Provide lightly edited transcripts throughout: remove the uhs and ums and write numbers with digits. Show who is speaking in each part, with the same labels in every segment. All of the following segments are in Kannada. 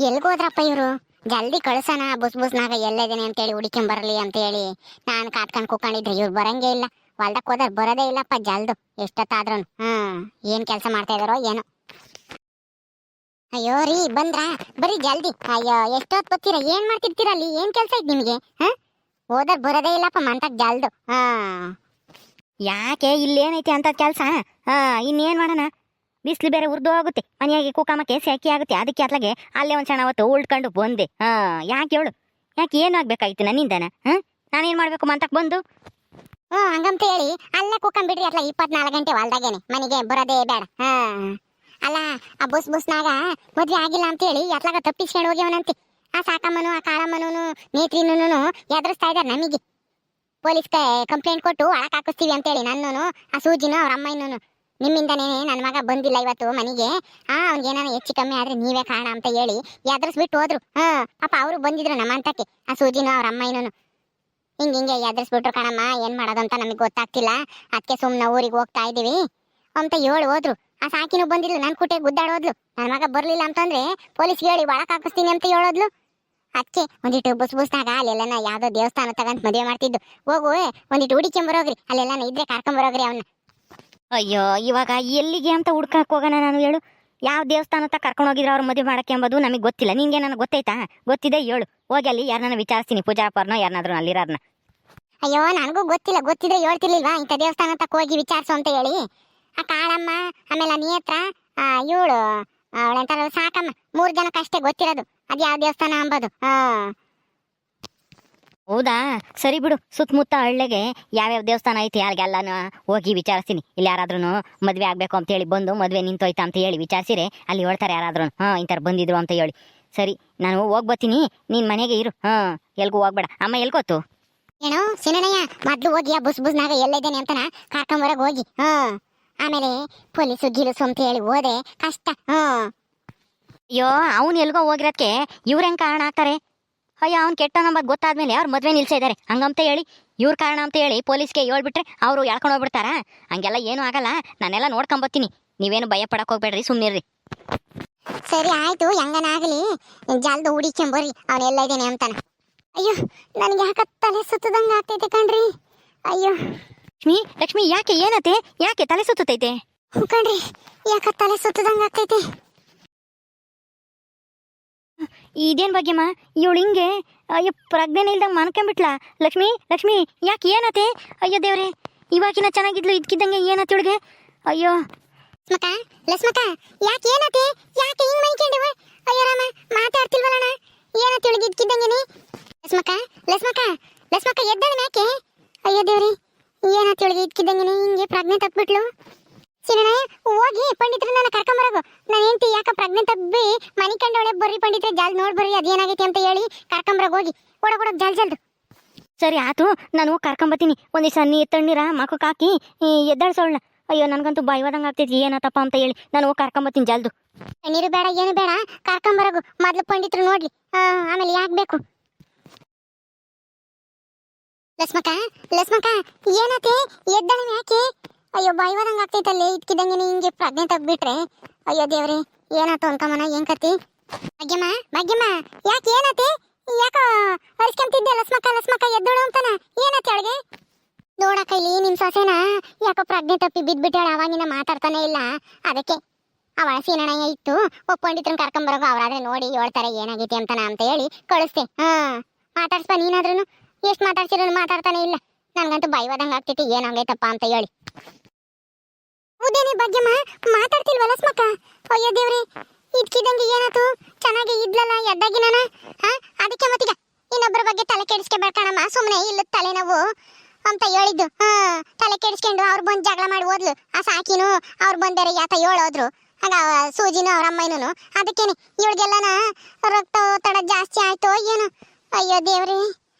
Speaker 1: ಎಲ್ಗೋದ್ರಪ್ಪ ಇವರು? ಜಲ್ದಿ ಕಳ್ಸೋಣ, ಬುಸ್ ಬುಸ್ನಾಗ ಎಲ್ಲೇದೇನೆ ಅಂತೇಳಿ ಹುಡುಕೊಂಬರಲಿ ಅಂತ ಹೇಳಿ ನಾನು ಕಾತ್ಕೊಂಡು ಕೂಕೊಂಡಿದ್ರೆ ಇವ್ರು ಬರಂಗೇ ಇಲ್ಲ. ಹೊಲ್ದಕ್ಕೆ ಹೋದ್ರೆ ಬರೋದೇ ಇಲ್ಲಪ್ಪ ಜಲ್ದು ಎಷ್ಟೊತ್ತಾದ್ರೂ. ಏನ್ ಕೆಲಸ ಮಾಡ್ತಾ ಇದಾರೋ ಏನೋ. ಅಯ್ಯೋ ರೀ, ಬಂದ್ರಾ? ಬರ್ರಿ ಜಲ್ದಿ. ಅಯ್ಯೋ, ಎಷ್ಟೊತ್ತು ಬರ್ತೀರಾ? ಏನ್ ಮಾಡ್ತಿರ್ತೀರ ಅಲ್ಲಿ? ಏನ್ ಕೆಲಸ ಐತಿ ನಿಮಗೆ? ಹೋದ್ರೆ ಬರೋದೇ ಇಲ್ಲಪ್ಪ ಮಂತಕ್ ಜಲ್ದು.
Speaker 2: ಯಾಕೆ ಇಲ್ಲೇನೈತಿ ಅಂತ ಕೆಲಸ? ಇನ್ನೇನ್ ಮಾಡೋಣ? ಬಿಸಿಲು ಬೇರೆ ಉರ್ದು ಹೋಗುತ್ತೆ, ಮನೆಯಾಗಿ ಕೂಕಾಮಕ್ಕೆ ಸೆಕೆ ಆಗುತ್ತೆ. ಅದಕ್ಕೆ ಅತ್ಲಾಗೆ ಅಲ್ಲೇ ಒಂದು ಸಣ್ಣ ಹೊತ್ತು ಉಳ್ಕೊಂಡು ಬಂದೆ. ಯಾಕೆ ಹೇಳು? ಯಾಕೆ ಏನು ಆಗ್ಬೇಕಾಯ್ತು ನನ್ನಿಂದನ? ನಾನೇನ್ ಮಾಡ್ಬೇಕು ಮಂತಕ್ ಬಂದು?
Speaker 1: ಹಂಗಂತ ಹೇಳಿ ಅಲ್ಲೇ ಕೂಕೊಂಡ್ಬಿಡ್ರಿ. ಅತ್ಲ 24 ಗಂಟೆ ಹೊಲ್ದಾಗೇನೆ, ಮನೆಗೆ ಬರೋದೇ ಬೇಡ. ಅಲ್ಲ, ಆ ಬುಸ್ ಬುಸ್ನಾಗ ಮದ್ವೆ ಆಗಿಲ್ಲ ಅಂತ ಹೇಳಿ ಅತ್ಲಾಗ ತಪ್ಪಿಸ್ಕೊಂಡು ಹೋಗ್ಯವನಂತೆ. ಆ ಸಾಕಮ್ಮನು ಆ ಕಾಳಮ್ಮನೂ ನೇತ್ರಿನೂ ಎದುರಿಸ್ತಾ ಇದಾರೆ ನಮಗೆ. ಪೊಲೀಸ್ ಕಂಪ್ಲೇಂಟ್ ಕೊಟ್ಟು ಒಳಕ್ ಹಾಕಿಸ್ತೀವಿ ಅಂತೇಳಿ ನನ್ನೂ ಆ ಸೂಜಿನೂ ಅವ್ರ ಅಮ್ಮನೂ. ನಿಮ್ಮಿಂದನೇ ನನ್ನ ಮಗ ಬಂದಿಲ್ಲ ಇವತ್ತು ಮನೆಗೆ. ಅವ್ನಿಗೇನಾನ ಹೆಚ್ಚು ಕಮ್ಮಿ ಆದ್ರೆ ನೀವೇ ಕಾರಣ ಅಂತ ಹೇಳಿ ಎದುರಿಸ್ಬಿಟ್ಟು ಹೋದ್ರು. ಪಾಪ ಅವರು ಬಂದಿದ್ರು ನಮ್ಮಂತಕ್ಕೆ, ಆ ಸೂಜಿನೂ ಅವ್ರ ಅಮ್ಮನೂ. ಹಿಂಗೆ ಎದುರಿಸ್ಬಿಟ್ರು ಕಣಮ್ಮ. ಏನ್ ಮಾಡೋದಂತ ನಮಗೆ ಗೊತ್ತಾಗ್ತಿಲ್ಲ, ಅದಕ್ಕೆ ಸುಮ್ಮನೆ ಊರಿಗೆ ಹೋಗ್ತಾ ಇದೀವಿ ಅಂತ ಹೇಳಿ ಹೋದ್ರು. ಆ ಸಾಕಿನೂ ಬಂದಿದ್ಲು, ನನ್ನ ಕುಟೆ ಗುದ್ದಾಡೋದ್ಲು. ನನ್ನ ಮಗ ಬರ್ಲಿಲ್ಲ ಅಂತಂದ್ರೆ ಪೊಲೀಸ್ಗೆ ಹೇಳಿ ಒಳಕ್ ಹಾಕಿಸ್ತೀನಿ ಅಂತ ಹೇಳೋದ್ಲು. ಅದಕ್ಕೆ ಒಂದಿಟ್ಟು ಬುಸ್ ಬುಸ್ನಾಗ ಅಲ್ಲೆಲ್ಲನ ಯಾವ್ದೋ ದೇವಸ್ಥಾನ ತಗಂತ ಮದುವೆ ಮಾಡ್ತಿದ್ದು. ಹೋಗು, ಒಂದಿಟ್ಟು ಹುಡುಕೊಂಬರೋಗ್ರಿ, ಅಲ್ಲೆಲ್ಲನ ಇದ್ರೆ ಕರ್ಕೊಂಬರೋಗ್ರಿ ಅವನ್ನ.
Speaker 2: ಅಯ್ಯೋ, ಇವಾಗ ಎಲ್ಲಿಗೆ ಅಂತ ಹುಡ್ಕಕ್ ಹೋಗೋಣ ನಾನು? ಹೇಳು, ಯಾವ ದೇವಸ್ಥಾನ ಅಂತ ಕರ್ಕೊಂಡು ಹೋಗಿದ್ರು ಅವ್ರ ಮದುವೆ ಮಾಡಕ್ಕೆ ಎಂಬುದು ನಮಗೆ ಗೊತ್ತಿಲ್ಲ. ನಿಂಗೆ ನನಗೆ ಗೊತ್ತೈತಾ? ಗೊತ್ತಿದೆ ಹೇಳು. ಹೋಗಿ ಅಲ್ಲಿ ಯಾರನ್ನ ವಿಚಾರಿಸ್ತೀನಿ, ಪೂಜಾರಪ್ಪರ್ನೋ ಯಾರನ್ನಾದ್ರೂ ಅಲ್ಲಿರಾರನ್ನ.
Speaker 1: ಅಯ್ಯೋ, ನನಗೂ ಗೊತ್ತಿಲ್ಲ. ಗೊತ್ತಿದ್ರೆ ಹೇಳ್ತಿರ್ಲಿಲ್ವಾ ಇಂಥ ದೇವಸ್ಥಾನ ತಕ್ಕ ಹೋಗಿ ವಿಚಾರಿಸು ಅಂತ ಹೇಳಿ? ಆ ಕಾಳಮ್ಮ, ಆಮೇಲೆ ನೇತ್ರ, ಇವಳು ಅವಳಂತಾರ ಸಾಕಮ್ಮ, 3 ಜನಕ್ಕಷ್ಟೇ ಗೊತ್ತಿರೋದು ಅದು ಯಾವ ದೇವಸ್ಥಾನ ಅಂಬೋದು.
Speaker 2: ಹೌದಾ, ಸರಿ ಬಿಡು. ಸುತ್ತಮುತ್ತ ಹಳ್ಳಿಗೆ ಯಾವ್ಯಾವ ದೇವಸ್ಥಾನ ಐತಿ ಅಲ್ಲಿಗೆಲ್ಲಾನು ಹೋಗಿ ವಿಚಾರಿಸ್ತೀನಿ. ಇಲ್ಲಿ ಯಾರಾದ್ರೂ ಮದ್ವೆ ಆಗ್ಬೇಕು ಅಂತ ಹೇಳಿ ಬಂದು ಮದ್ವೆ ನಿಂತೋಯ್ತಾ ಅಂತ ಹೇಳಿ ವಿಚಾರಿಸಿರೆ ಅಲ್ಲಿ ಹೇಳ್ತಾರೆ ಯಾರಾದ್ರೂ. ಇಂಥವ್ರು ಬಂದಿದ್ರು ಅಂತ ಹೇಳಿ. ಸರಿ, ನಾನು ಹೋಗ್ಬತ್ತೀನಿ, ನೀನ್ ಮನೆಗೆ ಇರು. ಎಲ್ಗೂ ಹೋಗ್ಬೇಡ. ಅಮ್ಮ ಎಲ್ಗೋತು?
Speaker 1: ಏನೋ ಸಿನನಯ್ಯ, ಮೊದ್ಲು ಹೋಗಿ ಆ ಬುಸ್ ಬುಸ್ನಾಗ ಎಲ್ಲೈದೇನೆ ಅಂತನ ಕರ್ಕೊಂಬರಗ್ ಹೋಗಿ. ಆಮೇಲೆ ಪೊಲೀಸು ಗಿಲುಸು ಅಂತ ಹೇಳಿ ಹೋದೆ ಕಷ್ಟ.
Speaker 2: ಅಯ್ಯೋ, ಅವ್ನು ಎಲ್ಗೋ ಹೋಗಿರೋದಕ್ಕೆ ಇವ್ರ ಹೆಂಗ್ ಕಾರಣ ಆಗ್ತಾರೆ? ಅಯ್ಯೋ, ಅವ್ನು ಕೆಟ್ಟ ನಂಬದ್ ಗೊತ್ತಾದ್ಮೇಲೆ ಅವ್ರು ಮದ್ವೆ ನಿಲ್ಸಿದ್ದಾರೆ ಹಂಗಂತ ಹೇಳಿ ಇವ್ರ ಕಾರಣ ಅಂತ ಹೇಳಿ ಪೊಲೀಸ್ಗೆ ಹೇಳ್ಬಿಟ್ರೆ ಅವರು ಎಳ್ಕೊಂಡು ಹೋಗ್ಬಿಡ್ತಾರ? ಹಂಗೆಲ್ಲ ಏನೂ ಆಗಲ್ಲ, ನಾನೆಲ್ಲ ನೋಡ್ಕೊಂಬತ್ತೀನಿ. ನೀವೇನು ಭಯ ಪಡಕ್ ಹೋಗ್ಬೇಡ್ರಿ, ಸುಮ್ಮನಿರ್ರಿ.
Speaker 1: ಸರಿ ಆಯ್ತು, ಹೆಂಗನಾಗಲಿ ಜಲ್ದು ಹುಡಿಕೊಂಬರ್ರಿ ಅವನು ಎಲ್ಲ ಇದ್ದೇನೆ ಅಂತಾನ. ಅಯ್ಯೋ, ನನಗೆ ಯಾಕ ತಲೆ ಸುತ್ತದಂಗ ಆಗ್ತೈತೆ ಕಣ್ರಿ. ಅಯ್ಯೋ
Speaker 2: ಲಕ್ಷ್ಮಿ, ಯಾಕೆ? ಏನತ್ತೆ? ಯಾಕೆ ತಲೆ ಸುತ್ತೈತೆ?
Speaker 1: ಕಣ್ರಿ, ಯಾಕ ತಲೆ ಸುತ್ತದಂಗ ಆಗ್ತೈತೆ.
Speaker 2: ಇದೇನ್ ಬಗ್ಗೆಮ್ಮ ಇವಳು ಹಿಂಗೆ? ಅಯ್ಯೋ, ಪ್ರಜ್ಞೆನೇ ಇಲ್ದಂಗೆ ಮನ್ಕೊಂಬಿಟ್ಲಾ? ಲಕ್ಷ್ಮಿ, ಯಾಕೆ? ಏನತ್ತೆ? ಅಯ್ಯೋ ದೇವ್ರೆ, ಇವಾಗಿನ ಚೆನ್ನಾಗಿದ್ಲು, ಇದ್ಕಿದ್ದಂಗೆ ಏನತ್ತೆ ಇವಳಿಗೆ? ಅಯ್ಯೋ
Speaker 1: ಲಸ್ಮಕ, ಯಾಕೆ? ಏನತ್ತೆ? ಯಾಕೆ ಹಿಂಗ್ ಮನ್ಕೊಂಡಿವ? ಅಯ್ಯೋ ರಾಮ, ಮಾತಾಡ್ತಿಲ್ವಲ್ಲಣ್ಣ. ಏನತ್ತೆ ಇವಳಿಗೆ ಇದ್ಕಿದ್ದಂಗೆನಿ? ಲಸ್ಮಕ ಎದ್ದಾಳೆ ಯಾಕೆ? ಅಯ್ಯೋ ದೇವ್ರಿ, ಏನತ್ತೆ ಇವಳಿಗೆ ಇದ್ಕಿದ್ದಂಗೆನಿ ಹಿಂಗೆ ಪ್ರಜ್ಞೆ ತಪ್ಪಿಬಿಟ್ಲು? ಸಿನಣ್ಣ, ಹೋಗಿ ಪಂಡಿತ್ರನ್ನ ಕರ್ಕೊಂಬರೋಗು. ನಾನು ಹೆಂಡತಿ ಯಾಕ ಪ್ರಜ್ಞೆ ತಪ್ಪಿ ಮನಿ ಕಂಡವಳೆ, ಬರ್ರಿ ಪಂಡಿತ್ರೆ ಜಲ್ ನೋಡ್ ಬರ್ರಿ ಅದೇನಾಗೈತಿ ಅಂತ ಹೇಳಿ ಕರ್ಕೊಂಬರೋಗ ಹೋಗಿ. ಓಡೋಗ್ ಜಲ್ದು.
Speaker 2: ಸರಿ ಆತು, ನಾನು ಕರ್ಕೊಂಬತ್ತೀನಿ. ಒಂದಿವ್ಸ ತಣ್ಣೀರ ಮಕ್ಕಕ್ಕೆ ಹಾಕಿ ಎದ್ದಾಳ್ಸೋಳ್ನ. ಅಯ್ಯೋ, ನನ್ಗಂತೂ ಭಯವಾದಂಗೆ ಆಗ್ತೈತಿ ಏನತ್ತಪ್ಪ ಅಂತ ಹೇಳಿ. ನಾನು ಹೋಗಿ ಕರ್ಕೊಂಬತ್ತೀನಿ ಜಲ್ದು.
Speaker 1: ನೀರು ಬೇಡ, ಏನು ಬೇಡ, ಕರ್ಕೊಂಬರೋಗು. ಮೊದ್ಲು ಪಂಡಿತ್ರು ನೋಡ್ಲಿ, ಆಮೇಲೆ ಯಾಕೆ ಬೇಕು. ಲಸ್ಮಕ, ಏನತ್ತೆ? ಎದ್ದಾಳೆ ಯಾಕೆ? ಅಯ್ಯೋ, ಭಯವಾದಂಗೆ ಆಗ್ತೈತಲ್ಲಿ ಇದ್ಕಿದ್ದಂಗೆ ಹಿಂಗೆ ಪ್ರಜ್ಞೆ ತಪ್ಪಿಬಿಟ್ರೆ. ಅಯ್ಯೋ ದೇವ್ರಿ, ಏನಾಯ್ತು ಅನ್ಕಮ್ಮನ? ಏನ್ ಕತ್ತಿ? ಭಾಗ್ಯಮ್ಮ, ಯಾಕೆ? ಏನತ್ತೆ? ಯಾಕೋ ಅರಿಸ್ಕೊಂತಿದ್ದೆ? ಲಸ್ಮಕ ಎದ್ದೋಳು ಅಂತಾನ. ಏನತ್ತೆ ಅವಳಿಗೆ? ನೋಡಕ್ಕ, ಇಲ್ಲಿ ನಿಮ್ ಸೊಸೆನ ಯಾಕೋ ಪ್ರಜ್ಞೆ ತಪ್ಪಿ ಬಿದ್ಬಿಟ್ಟಾಳ. ಅವಾಗಿನ ಮಾತಾಡ್ತಾನೆ ಇಲ್ಲ. ಅದಕ್ಕೆ ಅವಳ ಸೀನಣ್ಣ ಇತ್ತು, ಪಂಡಿತ್ರನ್ ಕರ್ಕೊಂಬರೋಗು. ಅವ್ರಾದ್ರೆ ನೋಡಿ ಹೇಳ್ತಾರೆ ಏನಾಗೈತಿ ಅಂತಾನ ಅಂತ ಹೇಳಿ ಕಳಿಸ್ತೆ. ಮಾತಾಡ್ಸ್ಪ ನೀನಾದ್ರೂ. ಎಷ್ಟು ಮಾತಾಡ್ಸಿರೋ ಮಾತಾಡ್ತಾನೆ ಇಲ್ಲ. ನನ್ಗಂತೂ ಭಯವಾದಂಗೆ ಆಗ್ತೈತಿ ಏನಾಗೈತಪ್ಪ ಅಂತ ಹೇಳಿ. ಉದೇನಿ ಭಾಗ್ಯಮ್ಮ, ಮಾತಾಡ್ತಿಲ್ವ ಲಸ್ಮಕ್ಕ? ಅಯ್ಯೋ ದೇವ್ರಿ, ಇದ್ಕಿದಂಗೆ ಏನಾಯ್ತು? ಚೆನ್ನಾಗಿ ಇದ್ಲಲ್ಲ ಎದ್ದಾಗಿನ. ಅದಕ್ಕೆ ಮತ್ತೀಗ ಇನ್ನೊಬ್ಬರ ಬಗ್ಗೆ ತಲೆ ಕೆಡಿಸ್ಕೊಬೇಕಣಮ್ಮ. ಸುಮ್ಮನೆ ಇಲ್ಲ ತಲೆನೋವು ಅಂತ ಹೇಳಿದ್ದು. ತಲೆ ಕೆಡಿಸ್ಕೊಂಡು ಅವ್ರು ಬಂದು ಜಗಳ ಮಾಡಿ ಹೋದ್ಲು. ಆ ಸಾಕಿನೂ ಅವ್ರು ಬಂದರೆ ಯಾತ ಹೇಳೋದ್ರು. ಆಗ ಸೂಜಿನೂ ಅವ್ರ ಅಮ್ಮನೂ. ಅದಕ್ಕೇನೆ ಇವಳಿಗೆಲ್ಲನ ರಕ್ತ ಒತ್ತಡ ಜಾಸ್ತಿ ಆಯ್ತು ಏನು. ಅಯ್ಯೋ ದೇವ್ರಿ,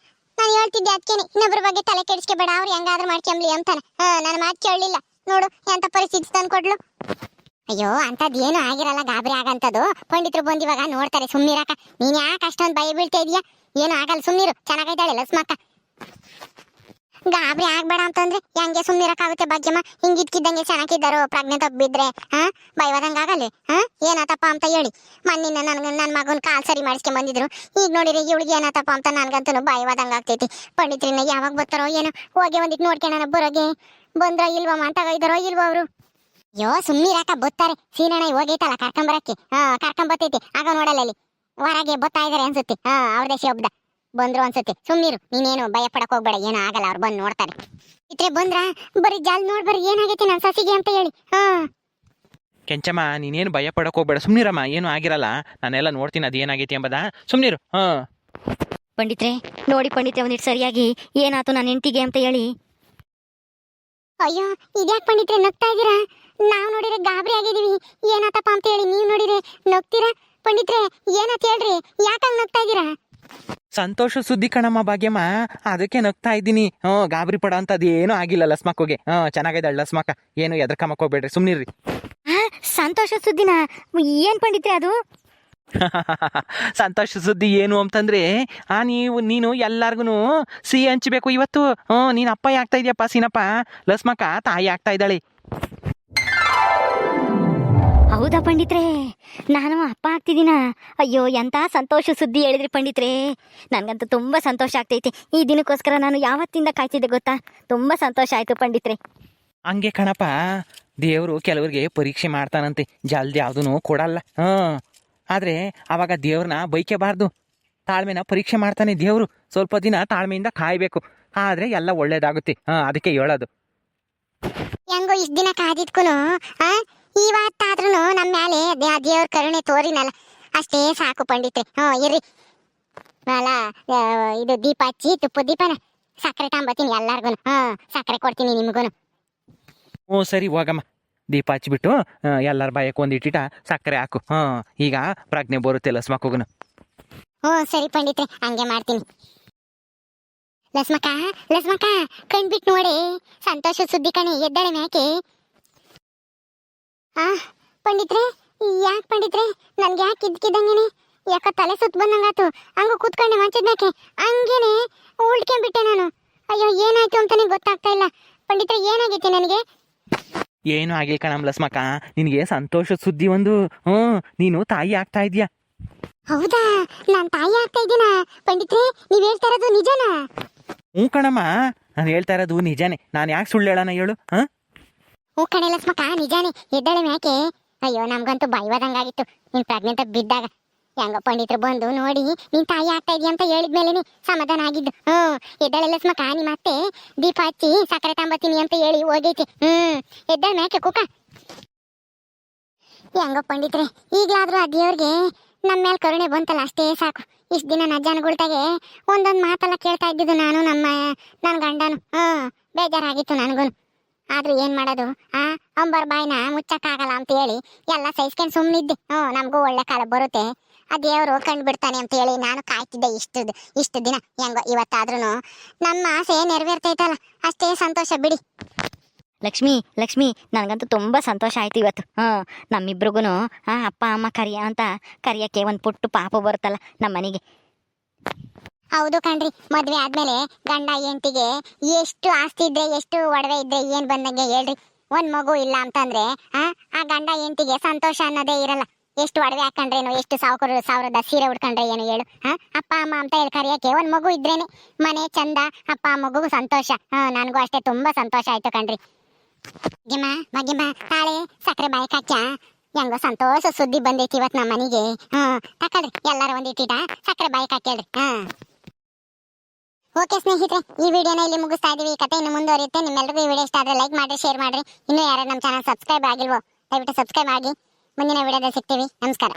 Speaker 1: ನಾನು ಹೇಳ್ತಿದ್ದೆ ಅದಕ್ಕೇನೆ ಇನ್ನೊಬ್ಬರ ಬಗ್ಗೆ ತಲೆ ಕೆಡಿಸ್ಕೊಬೇಡ, ಅವ್ರು ಹೆಂಗಾದ್ರೂ ಮಾಡ್ಕೊಂಬ್ಲಿ ಅಂತಾನೆ. ನನ್ನ ಮಾತು ಕೇಳಲಿಲ್ಲ. ನೋಡು ಎಂತ ಪರಿಸ್ಥಿತಿ ತಂದ್ಕೊಡ್ಲು. ಅಯ್ಯೋ, ಅಂತದ್ದೇನು ಆಗಿರಲ್ಲ, ಗಾಬರಿ ಆಗಂತದ್ದು. ಪಂಡಿತರು ಬಂದಿವಾಗ ನೋಡ್ತಾರೆ, ಸುಮ್ಮನಿರಕ್ಕ. ನೀನ್ ಯಾಕೆ ಅಷ್ಟೊಂದು ಭಯ ಬೀಳ್ತಾ ಇದೀಯಾ? ಏನು ಆಗಲ್ಲ, ಸುಮ್ಮನಿರು. ಚೆನ್ನಾಗೈತಾಳೆ ಲಸ್ಮಕ್ಕ. ಗಾಬರಿ ಆಗ್ಬೇಡ ಅಂತಂದ್ರೆ ಹೆಂಗೆ ಸುಮ್ನಿರಕ್ಕಾಗುತ್ತೆ ಭಾಗ್ಯಮ್ಮ. ಹಿಂಗಿದ್ಕಿದ್ದಂಗೆ ಚೆನ್ನಾಗಿದ್ದಾರೋ ಪ್ರಜ್ಞೆ ತಪ್ಪಿದ್ರೆ ಬೈವಾದಂಗ ಆಗಲ್ಲ. ಏನಾತಪ್ಪ ಅಂತ ಹೇಳಿ ಮಣ್ಣಿನ ನನ್ನ ಮಗನ ಕಾಲ್ ಸರಿ ಮಾಡಿಸ್ಕೊಂಡ್ ಬಂದಿದ್ರು. ಈಗ ನೋಡಿರಿ ಇವಳಿಗೆ ಏನಾತಪ್ಪ ಅಂತ ನನ್ಗಂತೂ ಬೈವಾದಂಗ ಆಗ್ತೈತಿ. ಪಂಡಿತ್ರಿನ ಯಾವಾಗ ಬರ್ತಾರೋ ಏನೋ, ಹೋಗಿ ಒಂದಿಟ್ಟು ನೋಡ್ಕೊಳ್ಳೋಣ ಬರೋಗೆ. ಬಂದ್ರ ಇಲ್ವಾ ಮಾತಾಗ ಇದಾರೋ ಇಲ್ವಾ ಅವರು? ಅಯ್ಯೋ ಸುಮ್ನಿರಾಕ ಬತ್ತಾರೆ. ಸೀನಣ್ಣ ಹೋಗೈತಲ್ಲ ಕರ್ಕೊಂಬರಕ್ಕೆ. ಕರ್ಕೊಂಬತ್ತೈತಿ ಆಗ ನೋಡಲ್ಲ ಅಲ್ಲಿ ಹೊರಗೆ ಬತ್ತಾ ಇದಾರೆ ಅನ್ಸುತ್ತೆ. ಅವ್ರ ದೇಶ ಒಬ್ದ ಬಂದ್ರು ಅನ್ಸುತ್ತೆ. ಸುಮ್ನಿರು ನೀನೇನು ಭಯ ಪಡಕ್ ಹೋಗ್ಬೇಡ, ಏನೋ ಆಗಲ್ಲ, ಅವ್ರು ಬಂದು ನೋಡ್ತಾರೆ. ಇದ್ರೆ ಬಂದ್ರ ಬರೀ ಜಾಲ್ ನೋಡ್ಬರಿ ಏನಾಗೈತಿ ನನ್ ಸಸಿಗೆ ಅಂತ ಹೇಳಿ.
Speaker 3: ಕೆಂಚಮ್ಮ ನೀನೇನು ಭಯ ಪಡಕ್ ಹೋಗ್ಬೇಡ, ಸುಮ್ನಿರಮ್ಮ, ಏನು ಆಗಿರಲ್ಲ. ನಾನೆಲ್ಲ ನೋಡ್ತೀನಿ ಅದು ಏನಾಗೈತಿ ಎಂಬುದಾ. ಸುಮ್ನಿರು.
Speaker 2: ಪಂಡಿತ್ರೆ ನೋಡಿ ಪಂಡಿತ್ರೆ, ಒಂದಿಟ್ಟು ಸರಿಯಾಗಿ ಏನಾಯ್ತು ನನ್ನ ಹೆಂಡತಿಗೆ ಅಂತ ಹೇಳಿ.
Speaker 1: ಅಯ್ಯೋ ಇದ್ಯಾಕ್ ಪಂಡಿತ್ರೆ ನಗ್ತಾ ಇದೀರಾ? ನಾವ್ ನೋಡಿದ್ರೆ ಗಾಬರಿ ಆಗಿದೀವಿ. ಏನಾತಪ್ಪ ಅಂತ ಹೇಳಿ ನೀವ್ ನೋಡಿದ್ರೆ ನಗ್ತೀರಾ? ಪಂಡಿತ್ರೆ ಏನಾತ್ ಹೇಳ್ರಿ, ಯಾಕಂಗ್ ನಗ್ತಾ ಇದೀರಾ?
Speaker 3: ಸಂತೋಷ ಸುದ್ದಿ ಕಣಮ್ಮ ಭಾಗ್ಯಮ್ಮ, ಅದಕ್ಕೆ ನಗ್ತಾ ಇದ್ದೀನಿ. ಗಾಬರಿ ಪಡ ಅಂತ ಅದೇನು ಆಗಿಲ್ಲ ಲಸ್ಮಕ್ಕೋಗೆ. ಚೆನ್ನಾಗಿದೆ ಲಸ್ಮಕ್ಕ, ಏನು ಎದ್ರಕಮ್ಮಕ್ ಹೋಗ್ಬೇಡ್ರಿ, ಸುಮ್ನಿರ್ರಿ.
Speaker 2: ಸಂತೋಷ ಸುದ್ದಿನ? ಏನ್ ಪಂಡಿತ್ರೆ ಅದು?
Speaker 3: ಸಂತೋಷ ಸುದ್ದಿ ಏನು ಅಂತಂದ್ರೆ ನೀನು ಎಲ್ಲಾರ್ಗು ಸಿಹಿ ಹಂಚಬೇಕು ಇವತ್ತು. ನೀನ್ ಅಪ್ಪ ಆಗ್ತಾ ಇದೆಯಪ್ಪ ಸೀನಪ್ಪ, ಲಸ್ಮಕ್ಕ ತಾಯಿ ಆಗ್ತಾ ಇದ್ದಾಳೆ.
Speaker 2: ಹೌದಾ ಪಂಡಿತ್ರೆ, ನಾನು ಅಪ್ಪ ಆಗ್ತಿದ್ದೀನ? ಅಯ್ಯೋ ಎಂತ ಸಂತೋಷ ಸುದ್ದಿ ಹೇಳಿದ್ರಿ ಪಂಡಿತ್ರೆ. ನನ್ಗಂತೂ ತುಂಬಾ ಸಂತೋಷ ಆಗ್ತೈತಿ. ಈ ದಿನಕ್ಕೋಸ್ಕರ ನಾನು ಯಾವತ್ತಿಂದ ಕಾಯ್ತಿದ್ದೆ ಗೊತ್ತಾ. ತುಂಬಾ ಸಂತೋಷ ಆಯ್ತು ಪಂಡಿತ್ರೆ.
Speaker 3: ಹಂಗೆ ಕಣಪ್ಪ, ದೇವರು ಕೆಲವ್ರಿಗೆ ಪರೀಕ್ಷೆ ಮಾಡ್ತಾನಂತೆ, ಜಲ್ದಿ ಯಾವುದೂ ಕೊಡಲ್ಲ. ಆದ್ರೆ ಅವಾಗ ದೇವ್ರನ್ನ ಬೈಕೆಬಾರ್ದು, ತಾಳ್ಮೆನ ಪರೀಕ್ಷೆ ಮಾಡ್ತಾನೆ ದೇವ್ರು. ಸ್ವಲ್ಪ ದಿನ ತಾಳ್ಮೆಯಿಂದ ಕಾಯ್ಬೇಕು, ಆದ್ರೆ ಎಲ್ಲ ಒಳ್ಳೇದಾಗುತ್ತೆ. ಅದಕ್ಕೆ ಹೇಳೋದು.
Speaker 1: ಹೆಂಗೋ ಇಷ್ಟ ದಿನ ಕಾದಿದ್ಕೂನು ಇವತ್ತಾದ್ರೂ ನಮ್ಮ ಮ್ಯಾಲೆ ದೇವ್ರ ಕರುಣೆ ತೋರಿನಲ್ಲ, ಅಷ್ಟೇ ಸಾಕು ಪಂಡಿತ್ರೆ. ಇರ್ರಿ ಅಲ್ಲ, ಇದು ದೀಪ ಹಚ್ಚಿ ತುಪ್ಪ ದೀಪನ ಸಕ್ಕರೆ ತಾಂಬತ್ತೀನಿ ಎಲ್ಲಾರ್ಗು. ಸಕ್ಕರೆ ಕೊಡ್ತೀನಿ ನಿಮ್ಗೂನು.
Speaker 3: ಸರಿ ಹೋಗಮ್ಮ, ದೀಪ ಹಚ್ಬಿಟ್ಟು ಎಲ್ಲರ ಬಾಯಕ್ಕೆ ಒಂದಿಟ್ಟಿಟ ಸಕ್ಕರೆ ಹಾಕು. ಈಗ ಪ್ರಜ್ಞೆ ಬರುತ್ತೆ ಲಸ್ಮಕ್ಕೂಗುನು.
Speaker 1: ಸರಿ ಪಂಡಿತ್ರೆ, ಹಂಗೆ ಮಾಡ್ತೀನಿ. ಲಸ್ಮಕ್ಕ ಲಸ್ಮಕ್ಕ ಕಣ್ಬಿಟ್ಟು ನೋಡಿ, ಸಂತೋಷ ಸುದ್ದಿ ಕಣೆ, ಎದ್ದಾಳೆ ಮ್ಯಾಕೆ. ಪಂಡಿತ್ರೆ ಯಾಕೆ ಪಂಡಿತ್ರೆ, ನನ್ಗೆ ಯಾಕೆ ಇದ್ಕಿದ್ದಂಗೆನೆ ಯಾಕ ತಲೆ ಸುತ್ತ ಬಂದಂಗಾತು. ಹಂಗ ಕೂತ್ಕೊಂಡೆ ಮಂಚದ ಮ್ಯಾಕೆ, ಹಂಗೇನೆ ಉಳ್ಕೊಂಡ್ಬಿಟ್ಟೆ ನಾನು. ಅಯ್ಯೋ ಏನಾಯ್ತು ಅಂತಾನೆ ಗೊತ್ತಾಗ್ತಾ ಇಲ್ಲ ಪಂಡಿತ್ರೆ, ಏನಾಗೈತೆ ನನಗೆ?
Speaker 3: ಏನು ಆಗಿಲ್ಲ ಕಣಮ್ಮ ಲಸ್ಮಕ್ಕ, ನಿನಗೆ ಸಂತೋಷದ ಸುದ್ದಿ ಒಂದು. ನೀನು ತಾಯಿ ಆಗ್ತಾ ಇದೀಯ.
Speaker 1: ಹೌದಾ, ನಾನ್ ತಾಯಿ ಆಗ್ತಾ ಇದ್ದೀನಾ ಪಂಡಿತ್ರೆ? ನೀವ್ ಹೇಳ್ತಾ ಇರೋದು ನಿಜನಾ?
Speaker 3: ಕಣಮ್ಮ, ನಾನು ಹೇಳ್ತಾ ಇರೋದು ನಿಜಾನೇ. ನಾನು ಯಾಕೆ ಸುಳ್ಳು ಹೇಳೋಣ ಹೇಳು?
Speaker 1: ಹೂ ಕಣೆ ಲಕ್ಷ್ಮಕ್ಕ, ನಿಜಾನೇ, ಎದ್ದಾಳೆ ಮ್ಯಾಕೆ. ಅಯ್ಯೋ ನಮ್ಗಂತೂ ಭಯವಾದಂಗಾಗಿತ್ತು ನೀನ್ ಪ್ರಜ್ಞೆ ಬಿದ್ದಾಗ. ಹೆಂಗ ಪಂಡಿತ್ರು ಬಂದು ನೋಡಿ ನೀನ್ ತಾಯಿ ಆಗ್ತಾ ಇದೀಯ ಅಂತ ಹೇಳಿದ್ಮೇಲೆ ಸಮಾಧಾನ ಆಗಿದ್ದು. ಎದ್ದಾಳೆ ಲಕ್ಷ್ಮಕ್ಕ, ನಿಮ್ಮ ಅತ್ತೆ ದೀಪ ಹಚ್ಚಿ ಸಕ್ಕರೆ ತಾಂಬತ್ತೀನಿ ಅಂತ ಹೇಳಿ ಹೋಗೈತಿ. ಎದ್ದಾಳೆ ಮ್ಯಾಕೆ ಕುಕ್ಕ. ಹೆಂಗ ಪಂಡಿತ್ರೆ, ಈಗ್ಲಾದ್ರೂ ಆ ದೇವ್ರಿಗೆ ನಮ್ಮ ಮೇಲೆ ಕರುಣೆ ಬಂತಲ್ಲ, ಅಷ್ಟೇ ಸಾಕು. ಇಷ್ಟ ದಿನ ನಜ್ಜನಗಳ್ತಾಗೆ ಒಂದೊಂದು ಮಾತೆಲ್ಲ ಕೇಳ್ತಾ ಇದ್ದಿದ್ದು ನಾನು, ನನ್ನ ಗಂಡನು. ಬೇಜಾರಾಗಿತ್ತು ನನಗೂ. ಆದ್ರೂ ಏನ್ ಮಾಡೋದು, ಅಂಬರ್ ಬಾಯ್ನ ಮುಚ್ಚಕ್ಕಾಗಲ್ಲ ಅಂತ ಹೇಳಿ ಎಲ್ಲ ಸಹಿಸ್ಕೊಂಡು ಸುಮ್ಮನಿದ್ದೆ. ನಮಗೂ ಒಳ್ಳೆ ಕಾಲ ಬರುತ್ತೆ, ಆ ದೇವರು ಕಂಡು ಬಿಡ್ತಾನೆ ಅಂತ ಹೇಳಿ ನಾನು ಕಾಯ್ತಿದ್ದೆ ಇಷ್ಟು ದಿನ. ಹೆಂಗೋ ಇವತ್ತಾದ್ರೂ ನಮ್ಮ ಆಸೆ ನೆರವೇರ್ತೈತಲ್ಲ, ಅಷ್ಟೇ ಸಂತೋಷ ಬಿಡಿ.
Speaker 2: ಲಕ್ಷ್ಮಿ ಲಕ್ಷ್ಮಿ, ನನಗಂತೂ ತುಂಬ ಸಂತೋಷ ಆಯ್ತು ಇವತ್ತು. ನಮ್ಮಿಬ್ರಿಗೂ ಅಪ್ಪ ಅಮ್ಮ ಕರಿಯಕ್ಕೆ ಒಂದು ಪುಟ್ಟು ಪಾಪ ಬರುತ್ತಲ್ಲ ನಮ್ಮ ಮನೆಗೆ.
Speaker 1: ಹೌದು ಕಣ್ರಿ, ಮದ್ವೆ ಆದ್ಮೇಲೆ ಗಂಡ ಹೆಂಡತಿಗೆ ಎಷ್ಟು ಆಸ್ತಿ ಇದ್ರೆ, ಎಷ್ಟು ಒಡವೆ ಇದ್ರೆ ಏನ್ ಬಂದಂಗೆ ಹೇಳ್ರಿ. ಒಂದ್ ಮಗು ಇಲ್ಲ ಅಂತಂದ್ರೆ ಆ ಗಂಡ ಹೆಂಡತಿಗೆ ಸಂತೋಷ ಅನ್ನೋದೇ ಇರಲ್ಲ. ಎಷ್ಟು ಒಡವೆ ಹಾಕೊಂಡ್ರೇನು, ಎಷ್ಟು ಸಾವಿರದ ಸೀರೆ ಉಡ್ಕೊಂಡ್ರೆ ಏನು ಹೇಳು. ಅಪ್ಪ ಅಮ್ಮ ಅಂತ ಹೇಳಿ ಕರಿಯಕ್ಕೆ ಒಂದ್ ಮಗು ಇದ್ರೇನೆ ಮನೆ ಚಂದ, ಅಪ್ಪ ಮಗುಗೂ ಸಂತೋಷ. ನನಗೂ ಅಷ್ಟೇ ತುಂಬಾ ಸಂತೋಷ ಆಯ್ತು ಕಣ್ರಿ. ಭಾಗ್ಯಮ್ಮ ತಾಳೆ ಸಕ್ಕರೆ ಬಾಯಕ್ ಹಾಕ್ಯ. ಹೆಂಗೋ ಸಂತೋಷ ಸುದ್ದಿ ಬಂದೈತಿ ಇವತ್ತು ನಮ್ಮ ಮನೆಗೆ. ತಕೊಳ್ರಿ ಎಲ್ಲಾರ ಒಂದಿಟ್ಟಿಟ ಸಕ್ಕರೆ ಬಾಯಕ್ ಹಾಕ್ಯಳ್ರಿ. ಓಕೆ ಸ್ನೇಹಿತರೆ, ಈ ವಿಡಿಯೋನ ಇಲ್ಲಿ ಮುಗಿಸ್ತಾ ಇದೀವಿ. ಈ ಕಥೆ ಇನ್ನು ಮುಂದುವರಿಯುತ್ತೆ. ನಿಮ್ಮೆಲ್ಲರಿಗೂ ಈ ವಿಡಿಯೋ ಇಷ್ಟ ಆದ್ರೆ ಲೈಕ್ ಮಾಡಿ, ಶೇರ್ ಮಾಡ್ರಿ. ಇನ್ನೂ ಯಾರು ನಮ್ಮ ಚಾನಲ್ ಸಬ್ಸ್ಕ್ರೈಬ್ ಆಗಿಲ್ವೋ ದಯವಿಟ್ಟು ಸಬ್ಸ್ಕ್ರೈಬ್ ಆಗಿ. ಮುಂದಿನ ವಿಡಿಯೋದಲ್ಲಿ ಸಿಗ್ತೀವಿ. ನಮಸ್ಕಾರ.